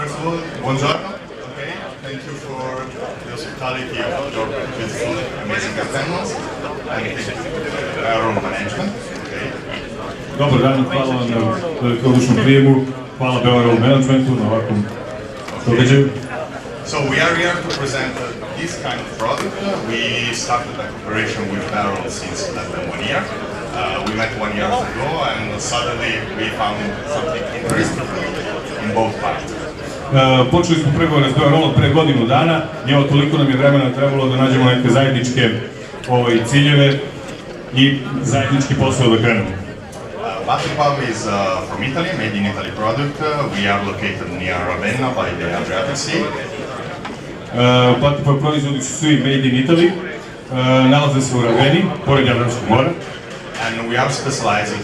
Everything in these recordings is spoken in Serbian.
first of all, buongiorno. Okay, thank you for the hospitality of your beautiful, amazing attendance. And thank you to Beorol management. Okay. Dobar dan, hvala vam na velikodušnom prijemu, hvala Beorol managementu na ovakvom događaju. So we are here to present this kind of product. We started a cooperation with Beorol since less than 1 year. We met 1 year ago and suddenly we found something interesting in both parts. Počeli smo pregovore s Beorolom pre godinu dana i evo toliko nam je vremena trebalo da nađemo neke zajedničke ciljeve i zajednički posao da krenemo. Battipav is from Italy, made in Italy product. We are located near Ravenna by the Adriatic Sea. Battipav proizvodi su svi made in Italy, nalaze se u Raveni, pored Jadranskog mora. And we are specialized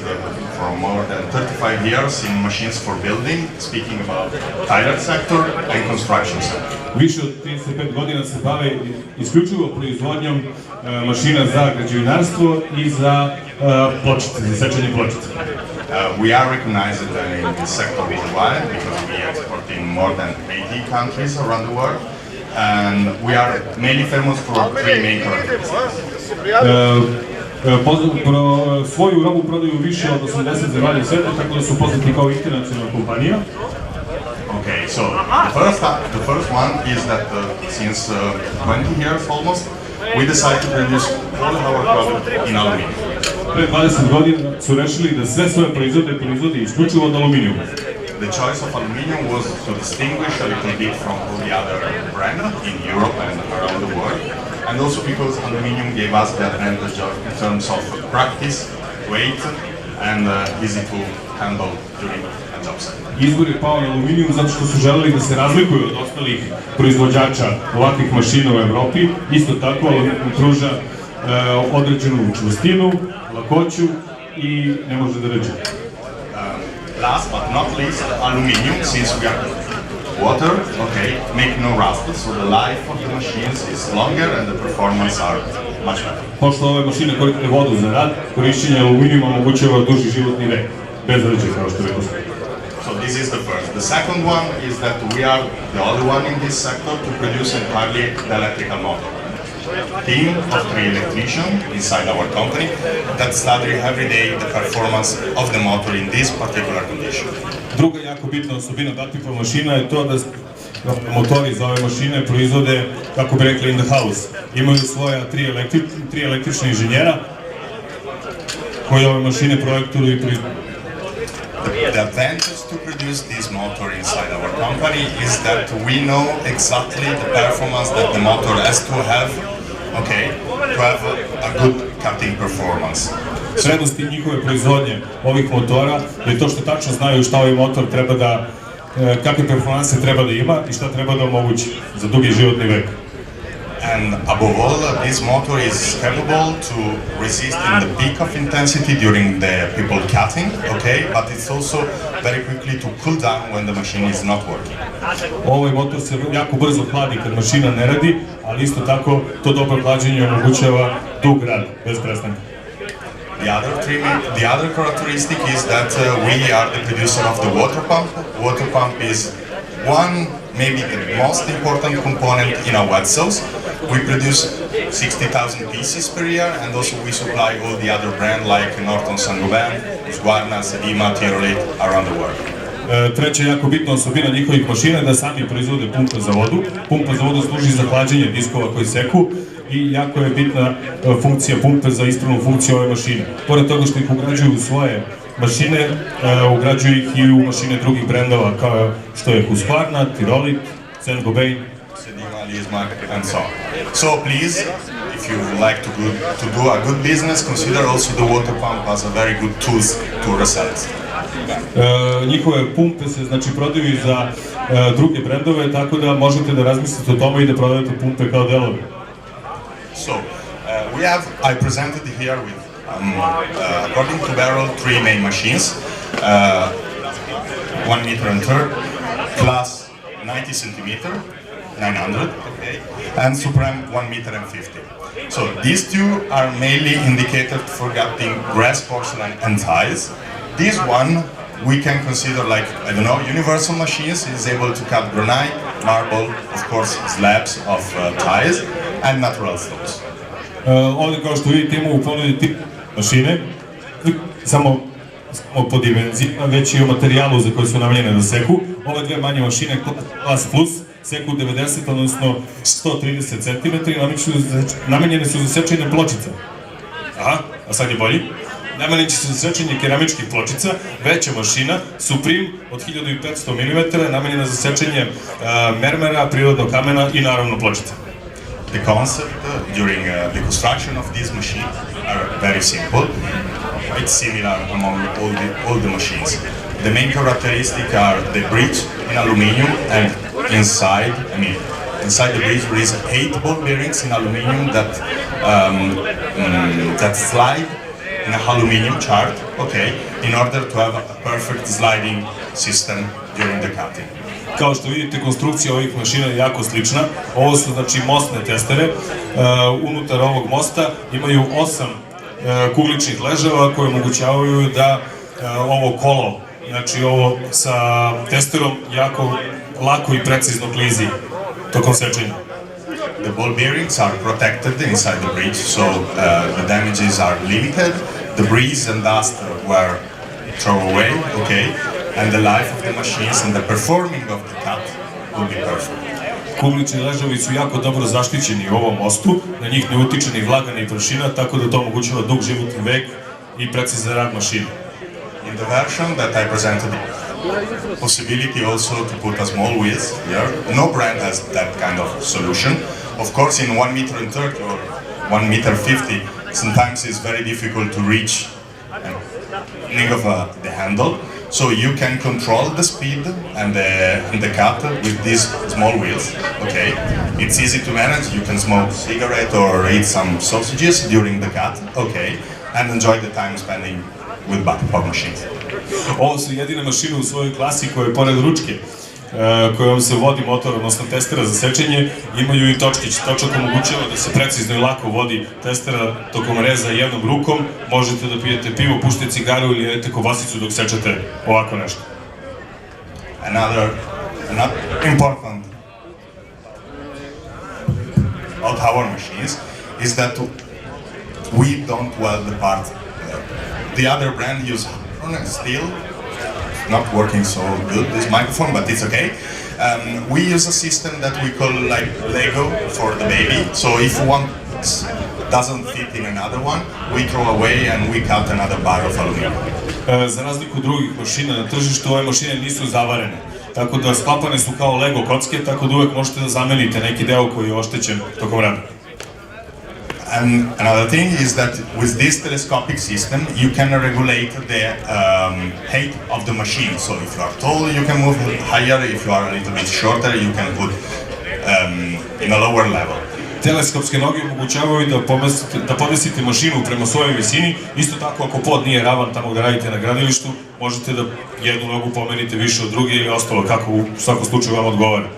for more than 35 years in machines for building, speaking about tire sector and construction sector. Više od 35 godina se bave isključivo proizvodnjom mašina za građevinarstvo i za pločice, za sečenje pločica. We are recognized in this sector worldwide because we export in more than 80 countries around the world, and we are mainly famous for three main characteristics. Svoju robu prodaju više od 80 zemalja sveta, tako da su poznati kao internacionalna kompanija. Okay, so the first one is that since 20 years almost, we decided to produce all our product in aluminum. Pre 20 godina su rešili da sve svoje proizvode isključivo od aluminijuma. The choice of aluminum was to distinguish a little bit from all the other brands in Europe and around the world, and also because aluminum gave us the advantage in terms of practice, weight, and easy to handle during a job site. Izbor je pao na aluminijum zato što su želeli da se razlikuju od ostalih proizvođača ovakvih mašina u Evropi. Isto tako aluminijum pruža određenu čvrstinu, lakoću i ne može da ređe. Last but not least, aluminium, since we are water, okay, make no rust, so the life of the machines is longer and the performance are much better. Pošto ove mašine koriste vodu za rad, korišćenje aluminijuma omogućava duži životni vek, bez ređe, kao što rekao sam. So this is the first. The second one is that we are the only one in this sector to produce entirely the electrical motor. Team of 3 electricians inside our company that study every day the performance of the motor in this particular condition. Druga jako bitna osobina Battipav mašina je to da motori za ove mašine proizvode, kako bi rekli, in the house. Imaju svoja 3 električna inženjera koji ove mašine projektuju i proizvode. The advantage to produce this motor inside our company is that we know exactly the performance that the motor has to have, okay, to have a good cutting performance. Prednosti njihove proizvodnje ovih motora je to što tačno znaju šta ovaj motor treba da, kakve performanse treba da ima i šta treba da omogući za dugi životni vek. And above all, this motor is capable to resist in the peak of intensity during the people cutting, okay, but it's also very quickly to cool down when the machine is not working. Ovaj motor se jako brzo hladi kad mašina ne radi, ali isto tako to dobro hlađenje omogućava dug rad, bez prestanka. The other characteristic is that we are the producer of the water pump. Water pump is one, maybe the most important component in our wet cells. We produce 60,000 pieces per year, and also we supply all the other brands like Norton Saint-Gobain, Husqvarna, Sedima, Tirolite around the world. Treća jako bitna osobina njihovih mašina je da sami proizvode pumpe za vodu. Pumpa za vodu služi za hlađenje diskova koji seku i jako je bitna funkcija pumpe za ispravnu funkciju ove mašine. Pored toga što ih ugrađuju u svoje mašine, ugrađuju ih i u mašine drugih brendova kao što je Husqvarna, Tirolite, Saint-Gobain, and so on. So please, if you would like to do a good business, consider also the water pump as a very good tool to resell. Njihove pumpe se znači prodaju za druge brendove, tako da možete da razmislite o tome i da prodajete pumpe kao delove. So I presented here with according to Beorol 3 main machines, 1 meter and third plus 90 centimeter. 900, okay, and Supreme 1 meter and 50. So these two are mainly indicated for cutting grass, porcelain, and tiles. This one we can consider like, I don't know, universal machines is able to cut granite, marble, of course slabs of tiles and natural stones. Ovdje kao što vidite imamo u ponudi tip mašine, samo po dimenzijama, već i o materijalu za koje su namenjene da seku. Ove dve manje mašine, Class Plus, seku 90, odnosno 130 cm, namenjene su za sečenje pločica. Aha, a sad je bolji. Namenjene su za sečenje keramičkih pločica, veća mašina, Supreme od 1500 mm, namenjena za sečenje mermera, prirodnog kamena i naravno pločica. The concept during the construction of this machine are very simple. It's similar among all the machines. The main characteristic are the bridge in aluminium and inside the bridge there is 8 ball bearings in aluminium that slide in an aluminium chart, okay, in order to have a perfect sliding system during the cutting. Kao što vidite, konstrukcija ovih mašina je jako slična. Ovo su znači mostne testere. Unutar ovog mosta imaju 8 kugličnih ležava koje omogućavaju da ovo kolo, znači ovo sa testerom jako lako i precizno klizi tokom sečenja. The ball bearings are protected inside the bridge, so the damages are limited. The breeze and dust were thrown away, okay, and the life of the machines and the performing of the cut will be perfect. Kuglični ležavi su jako dobro zaštićeni u ovom mostu, na njih ne utiče ni vlaga ni prašina, tako da to omogućava dug životni vek i precizan rad mašine. In the version that I presented, possibility also to put a small wheels here. No brand has that kind of solution. Of course, in 1 meter and 30 or 1 meter 50, sometimes it's very difficult to reach the handle. So you can control the speed and the cut with these small wheels. Okay, it's easy to manage. You can smoke cigarette or eat some sausages during the cut. Okay, and enjoy the time spending with Battipav machines. Ovo su jedine mašine u svojoj klasi koje pored ručke kojom se vodi motor, odnosno testera za sečenje, imaju i točkić. Točak omogućava da se precizno i lako vodi testera tokom reza jednom rukom. Možete da pijete pivo, pušite cigaru ili jedete kobasicu dok sečete ovako nešto. Another important about our machines is that we don't weld the part. The other brand use steel. Not working so good, this microphone, but it's okay. We use a system that we call like Lego for the baby. So if one doesn't fit in another one, we throw away and we cut another bar of aluminum. Za razliku drugih mašina na tržištu, ove mašine nisu zavarene. Tako da sklapane su kao Lego kocke, tako da uvek možete da zamenite neki deo koji je oštećen tokom rada. And another thing is that with this telescopic system, you can regulate the height of the machine. So if you are tall, you can move higher. If you are a little bit shorter, you can put in a lower level. Teleskopske noge omogućavaju da podesite mašinu prema svojoj visini. Isto tako, ako pod nije ravan tamo gde radite na gradilištu, možete da jednu nogu pomerite više od druge ili ostalo, kako u svakom slučaju vam odgovara.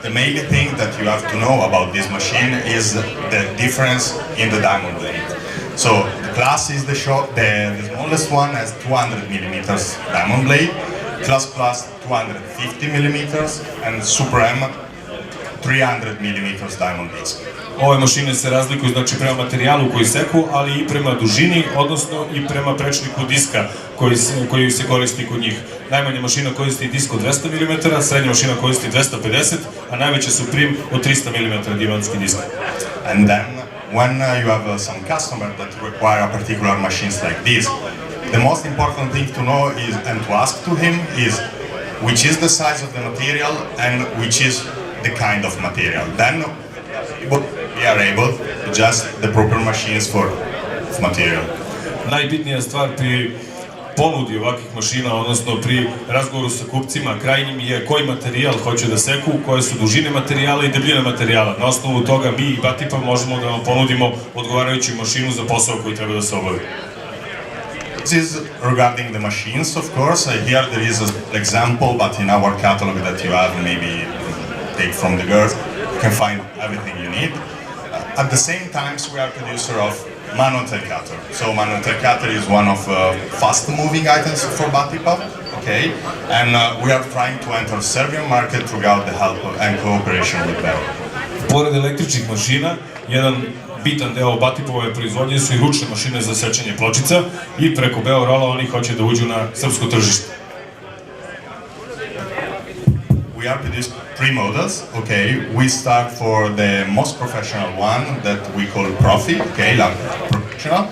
The main thing that you have to know about this machine is the difference in the diamond blade. So the Class is the smallest one has 200 millimeters diamond blade, Class Plus 250 millimeters, and Supreme 300 millimeters diamond disc. Ove mašine se razlikuju znači prema materijalu koji seku, ali i prema dužini, odnosno i prema prečniku diska koji se koristi kod njih. Najmanja mašina koristi disk od 200 mm, srednja mašina koristi 250, a najveće su Supreme od 300 mm divanski disk. And then when you have some customer that require particular machines like this, the most important thing to know is and to ask to him is which is the size of the material and which is the kind of material. Then we are able to adjust the proper machines for material. Najbitnija stvar pri ponudi ovakvih mašina, odnosno pri razgovoru sa kupcima, krajnjim je koji materijal hoće da seku, koje su dužine materijala i debljine materijala. Na osnovu toga mi i Battipav možemo da vam ponudimo odgovarajuću mašinu za posao koji treba da se obavi. This is regarding the machines, of course. Here there is an example, but in our catalog that you have, maybe take from the girls, you can find everything you need. At the same time, we are producer of manual cutter. So manual cutter is one of fast-moving items for Battipav, okay? And we are trying to enter Serbian market throughout the help and cooperation with Beorol. Pored električnih mašina, jedan bitan deo Battipavove proizvodnje su i ručne mašine za sečenje pločica i preko Beorola oni hoće da uđu na srpsko tržište. We are producing 3 models, okay? We start for the most professional one that we call Profi, okay, like professional.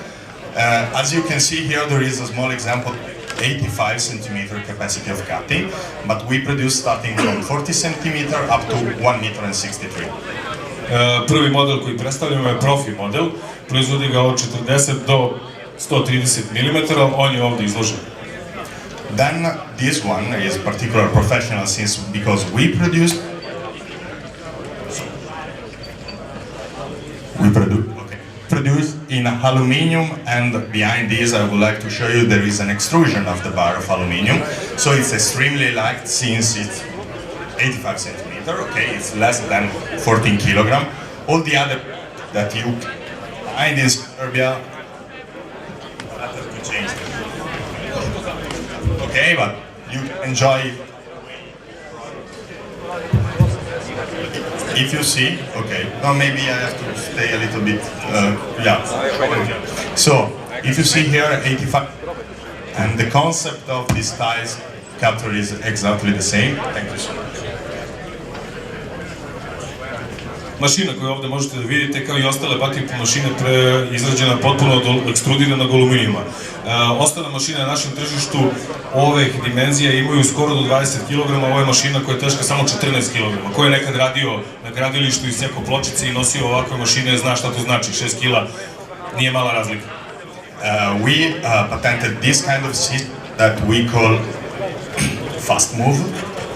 As you can see here, there is a small example, 85 centimeter capacity of cutting, but we produce starting from 40 centimeter up to 1 meter and 63. Prvi model koji predstavljamo je Profi model, proizvodi ga od 40 do 130 mm, on je ovdje izložen. Then this one is particular professional because we produce in aluminium, and behind this I would like to show you there is an extrusion of the bar of aluminium, so it's extremely light since it's 85 centimeter, okay, it's less than 14 kilogram. All the other that you find in Serbia, to change. Okay, but you enjoy. If you see, okay, now maybe I have to stay a little bit, yeah. So, if you see here 85, and the concept of this tiles cutter is exactly the same. Thank you so much. Mašina koju ovdje možete da vidite, kao i ostale Battipav mašine, izrađena potpuno od ekstrudiranog aluminijuma. Ostale mašine na našem tržištu ovih dimenzija imaju skoro do 20 kg, ovo je mašina koja je teška samo 14 kg. Ko je nekad radio na gradilištu i sekao pločice i nosio ovakve mašine, zna šta to znači, 6 kg nije mala razlika. We patented this kind of system that we call fast move.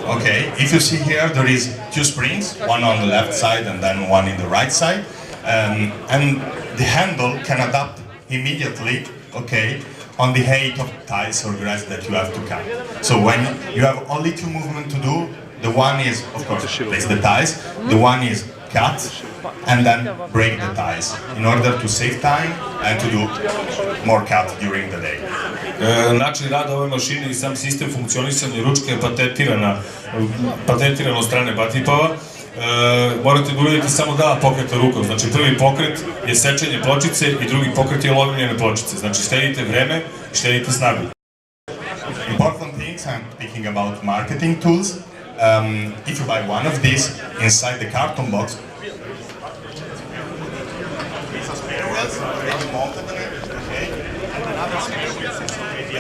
Okay, if you see here, there is 2 springs, one on the left side and then one in the right side, and the handle can adapt immediately, okay, on the height of tiles or grass that you have to cut. So when you have only 2 movements to do, the one is, of course, place the tiles, the one is cut, and then break the tiles, in order to save time and to do more cut during the day. Način rada ove mašine i sam sistem funkcionisanja ručke je patentiran od strane Battipava. Morate da uradite samo 2 pokreta rukom. Znači prvi pokret je sečenje pločice i drugi pokret je lomljenje pločice. Znači štedite vreme i štedite snagu. Important things, I'm speaking about marketing tools. If you buy one of these, inside the carton box,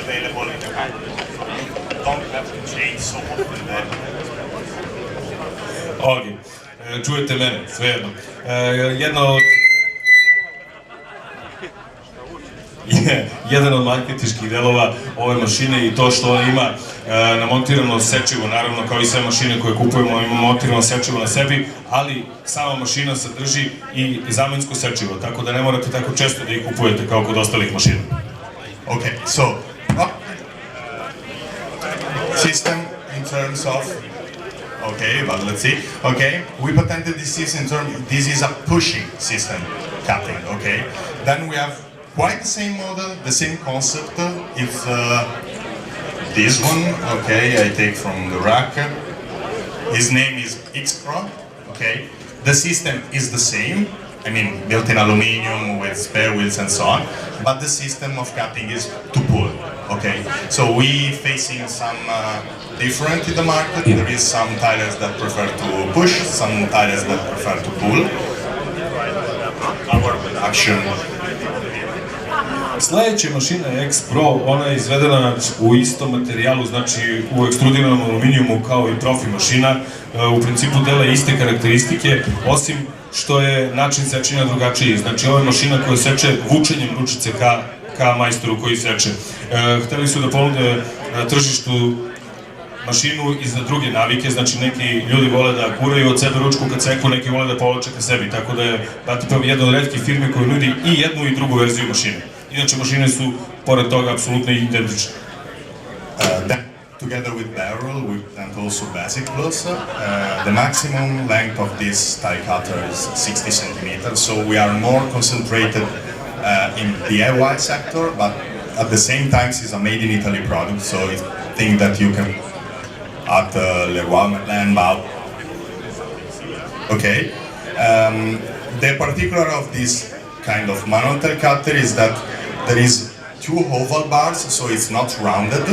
available in the don't have to change so often then. Ok, čujete mene, svejedno. Jedan od marketinških delova ove mašine i to što ona ima namontirano sečivo, naravno kao i sve mašine koje kupujemo ima montirano sečivo na sebi, ali sama mašina sadrži i zamensko sečivo, tako da ne morate tako često da ih kupujete kao kod ostalih mašina. Okay, so system in terms of, okay, but let's see. Okay, we patented this system. This is a pushing system cutting. Okay, then we have quite the same model, the same concept. It's this one. Okay, I take from the rack. His name is X-Pro. Okay, the system is the same. I mean, built in aluminium with spare wheels and so on, but the system of cutting is to pull, okay? So we facing some different in the market. There is some tilers that prefer to push, some tilers that prefer to pull. Our production. Sledeća mašina je X-Pro, ona je izvedena u istom materijalu, znači u ekstrudiranom aluminijumu kao i Profi mašina. U principu dela iste karakteristike, osim što je način sečenja drugačiji. Znači ovo je mašina koja seče vučenjem ručice ka majstoru koji seče. Hteli su da ponude na tržištu mašinu i za druge navike, znači neki ljudi vole da guraju od sebe ručku kad seku, neki vole da povlače ka sebi, tako da je Battipav jedna od retkih firmi koja nudi i jednu i drugu verziju mašine. Inače mašine su, pored toga, apsolutno identične. Together with Beorol, we plant also basic plus. The maximum length of this tile cutter is 60 centimeters, so we are more concentrated in DIY sector, but at the same time it's a made in Italy product, so it's a thing that you can at Leroy Merlin, Bal. Okay. The particular of this kind of manual tail cutter is that there is two oval bars, so it's not rounded.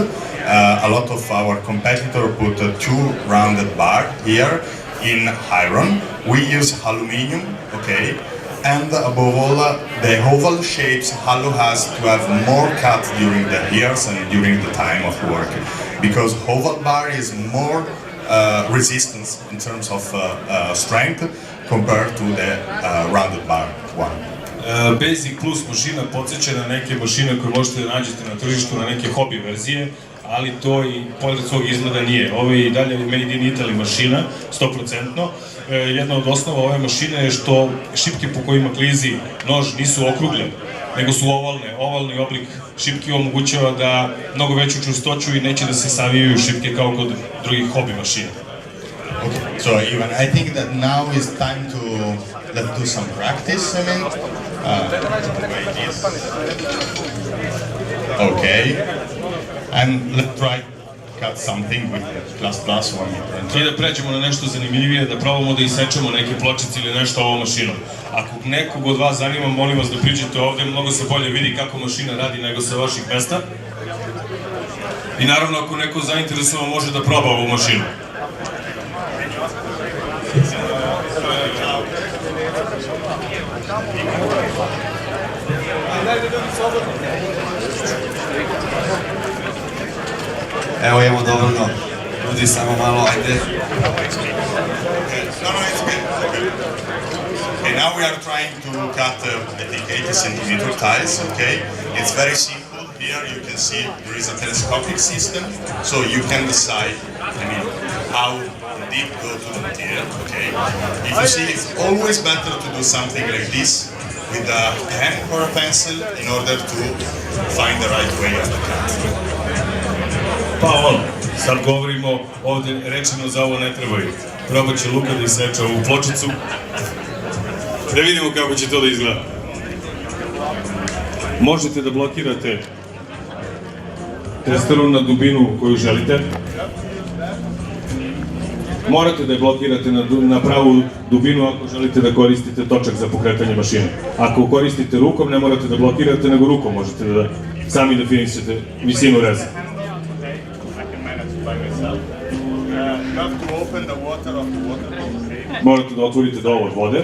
A lot of our competitors put two rounded bar here in iron. We use aluminium, okay? And above all, the oval shapes Hallo has to have more cut during the years and during the time of work, because oval bar is more resistance in terms of strength compared to the rounded bar one. Basic Plus mašina podsjeća na neke mašine koje možete da nađete na tržištu, na neke hobi verzije, ali to i pored svog izgleda nije. Ovo je i dalje made in Italy mašina, 100%. Jedna od osnova ove mašine je što šipke po kojima klizi nož nisu okrugle, nego su ovalne. Ovalni oblik šipki omogućava da mnogo veću čvrstoću i neće da se savijaju šipke kao kod drugih hobi mašina. Okay, so Ivan, I think that now is time to let's do some practice. I mean, okay, and let's try cut something with plus 1 I da pređemo na nešto zanimljivije, da probamo da isečemo neke pločice ili nešto ovom mašinom. Ako nekog od vas zanima, molim vas da priđete ovde, mnogo se bolje vidi kako mašina radi nego sa vaših mesta. I naravno, ako neko zainteresovan, može da proba ovu mašinu. Evo imamo dovoljno ljudi, samo malo, ajde. No, it's good. Okay, now we are trying to cut, I think, 80 centimeter tiles, okay? It's very simple. Here you can see there is a telescopic system, so you can decide, I mean, how deep go to the material, okay? If you see, it's always better to do something like this with a pen or a pencil in order to find the right way of the cut. Pa ono, sad govorimo ovde, rečeno za ovo ne trebaju. Probat će Luka da iseče ovu pločicu. Da vidimo kako će to da izgleda. Možete da blokirate testeru na dubinu koju želite. Morate da je blokirate na pravu dubinu ako želite da koristite točak za pokretanje mašine. Ako koristite rukom, ne morate da blokirate, nego rukom možete da sami definišete visinu reza. Morate da otvorite dovod vode.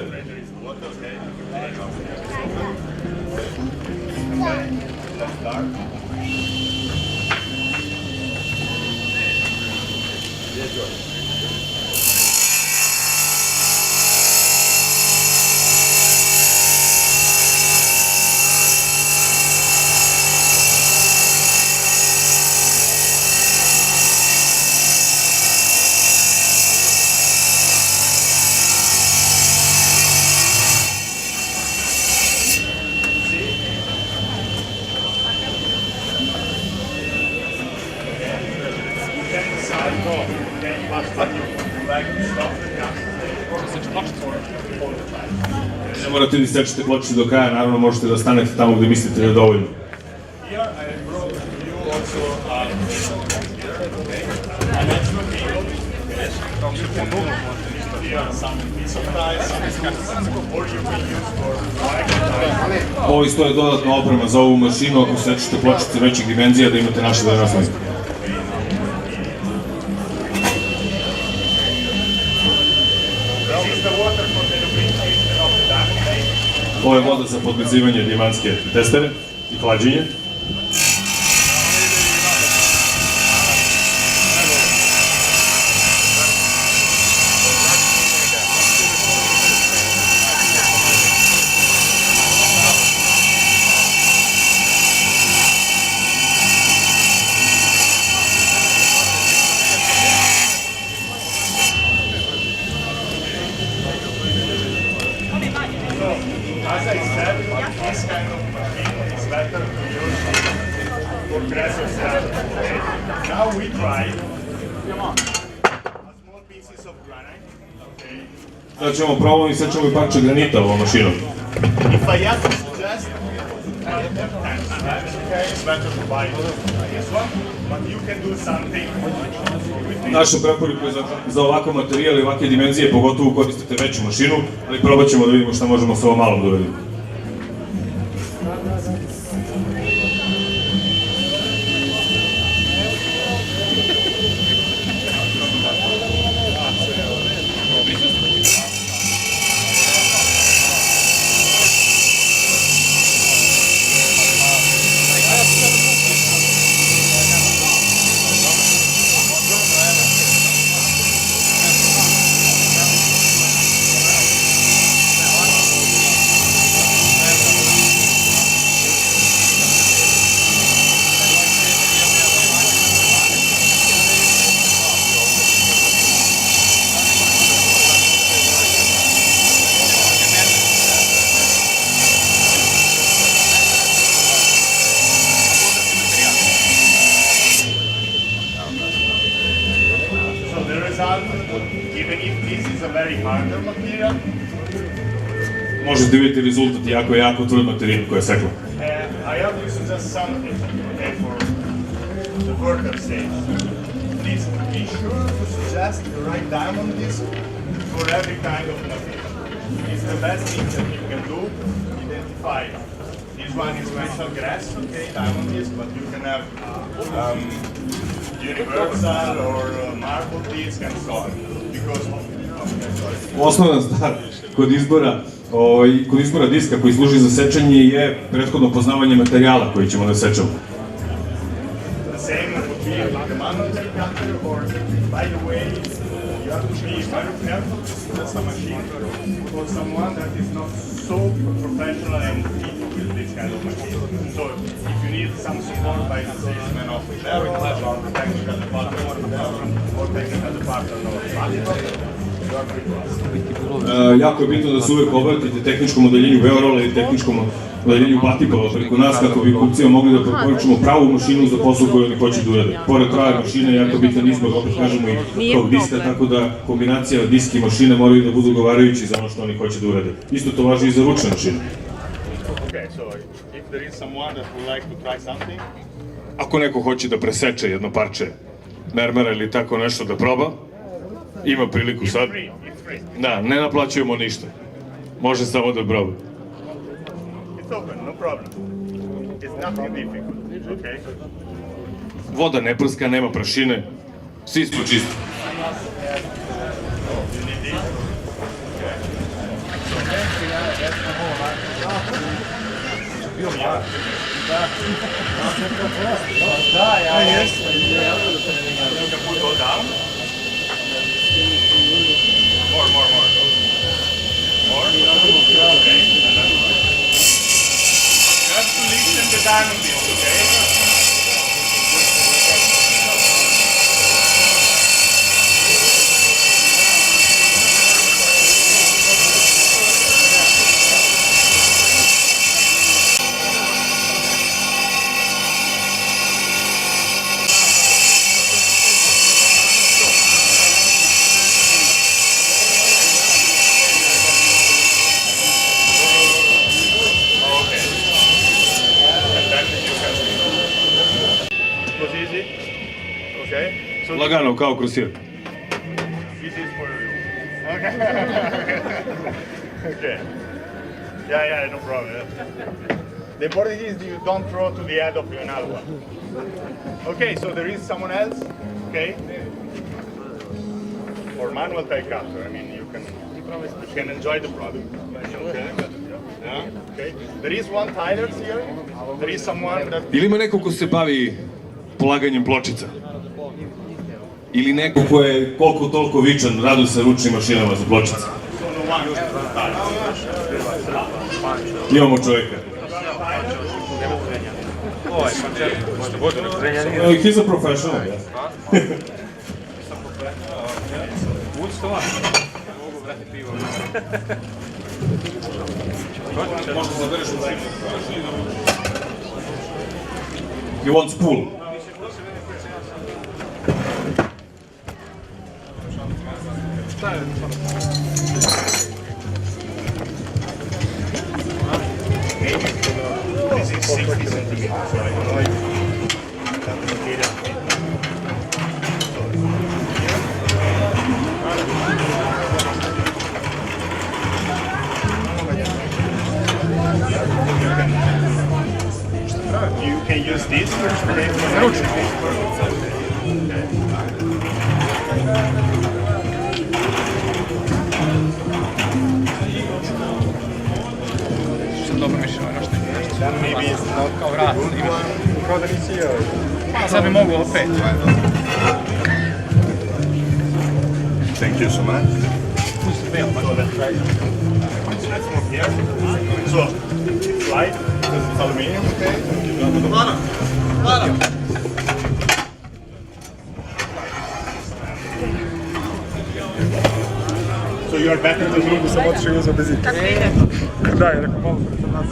Ne morate da isečete pločicu do kraja, naravno možete da stanete tamo gde mislite da je dovoljno. Ovo isto je dodatna oprema za ovu mašinu ako sečete pločice većih dimenzija da imate naše naslovnike. Ovo je voda za podmrzivanje dijamantske testere i hlađenje. As I said, this kind of machine is better to use for pressure set. Now we try small pieces of granite. Okay. Sad ćemo probati i sad ćemo i parče granita ovom mašinom. If I have to suggest It's better to buy this one, but you can do something with it. Naša preporuka je za ovakav materijal i ovakve dimenzije, pogotovo koristite veću mašinu, ali probat ćemo da vidimo šta možemo sa ovom malom da uradimo. Even if this is a very harder material, možete vidjeti rezultat, jako tvrd materijal koja je sekla. I have to suggest something, okay, for the further stage. Please be sure to suggest the right diamond disc for every kind of material. It's the best thing that you can do, identify. This one is special grass, okay, diamond disc, but you can have universal or marble disc and so on. Osnovna stvar kod izbora diska koji služi za sečenje je prethodno poznavanje materijala koji ćemo da sečemo. The same would be the manual cutter, or by the way, you have to be very careful to choose a machine for someone that is not so professional and fit with this kind of machine. So if you need some support by the salesman of Beorol or the technical department of Beorol or technical department of Battipav, you are free to ask. Jako je bitno da se uvek obratite tehničkom odeljenju Beorola i tehničkom odeljenju Battipava preko nas kako bi kupcima mogli da preporučimo pravu mašinu za posao koju oni hoće da urade. Pored prave mašine, jako bitan izbor, opet kažemo i tog diska, tako da kombinacija disk i mašine moraju da budu odgovarajući za ono što oni hoće da urade. Isto to važi i za ručne mašine. Ako neko hoće da preseče jedno parče mermera ili tako nešto da proba, ima priliku sad. Da, ne naplaćujemo ništa. Može samo da proba. It's open, no problem. It's nothing difficult, okay? Voda ne prska, nema prašine, svi smo čisti. The diamond disc, okay? Lagano, kao krusir. This is for you. Okay. Okay. Yeah, no problem. The important is you don't throw to the head of another one. Okay, so there is someone else, okay? Or manual tie cutter. I mean, you can enjoy the product. Okay. Yeah. Okay. There is one tiler here. There is someone that. Ili ima neko ko se bavi polaganjem pločica? Ili neko ko je koliko toliko vičan, radi sa ručnim mašinama za pločice? Imamo čovjeka. He's a professional, yes. He wants pool. This is 6 stručnu. Sam dobro mišljeno, još nešto. Kao vrat. Kao da nisi jeo. Pa sad bi mogu opet. Thank you so much. Let's move here. So, it's light, because it's aluminium, okay? So you are back in the room, Sam otišao i uzeo benzin. Kako ide? Da, je rekao malo preko nas.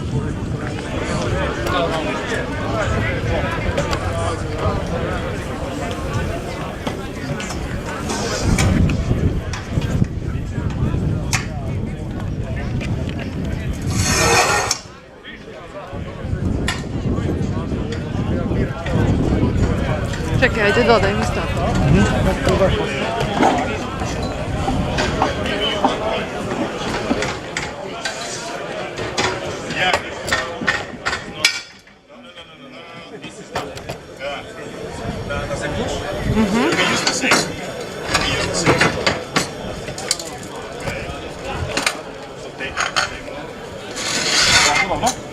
Čekaj, ajde dodaj mi stako.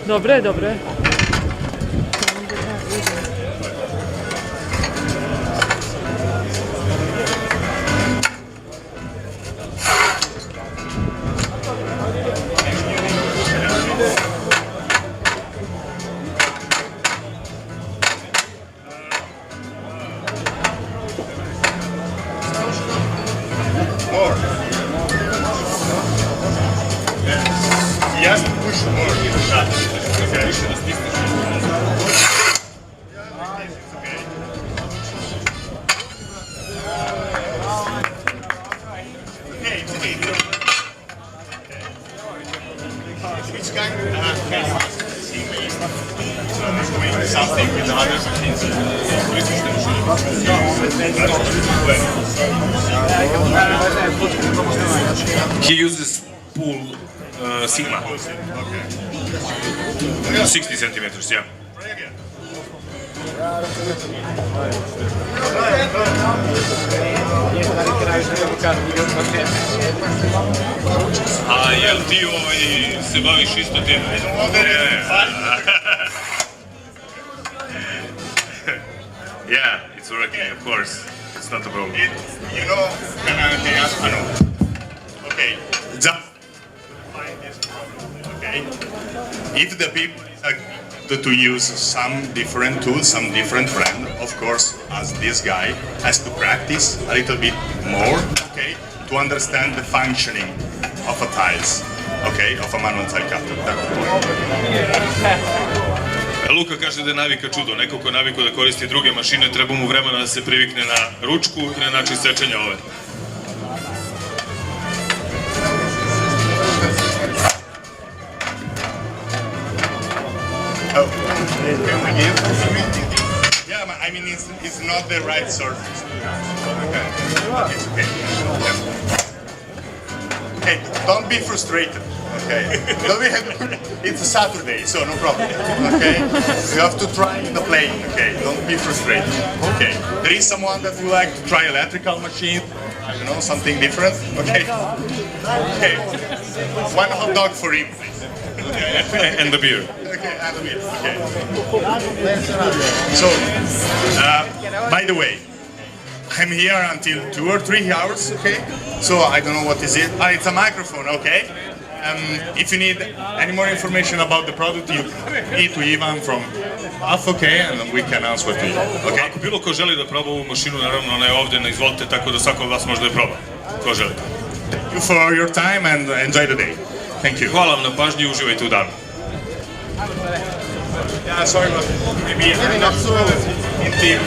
Dobre, dobre. Just push more. Okay. Which kind something with the other machines. He uses pool Sigma. 60 centimeters, yeah. A jel ti se baviš isto tim? Yeah, it's working, of course. It's not a problem. You know, okay, just find this problem, okay? If the people to use some different tools, some different brand, of course, as this guy has to practice a little bit more, okay, to understand the functioning of a tiles, okay, of a manual tile cutter. Luka kaže da je navika čudo. Neko ko je navikao da koristi druge mašine, treba mu vremena da se privikne na ručku i na način sečenja ove. Yeah, I mean, it's not the right surface. Okay. It's okay. Okay, don't be frustrated. Okay, don't be happy. It's a Saturday, so no problem. Okay, you have to try the plane. Okay, don't be frustrated. Okay, there is someone that would like to try electrical machine. You know, something different. Okay. Okay. One hot dog for him, please. Okay. And the beer. Okay, and the beer. Okay. So, by the way, I'm here until 2 or 3 hours. Okay. So I don't know what is it. It's a microphone. Okay. If you need any more information about the product, you need to Ivan from Alpha, okay, and we can answer to you. Okay. Ako bilo ko želi da proba ovu mašinu, naravno ona je ovde na izvolite, tako da svako od vas može da je proba. Ko želi. Thank you for your time and enjoy the day. Thank you. Hvala vam na pažnji i uživajte u danu. Yeah, sorry, but maybe I'm not so in team.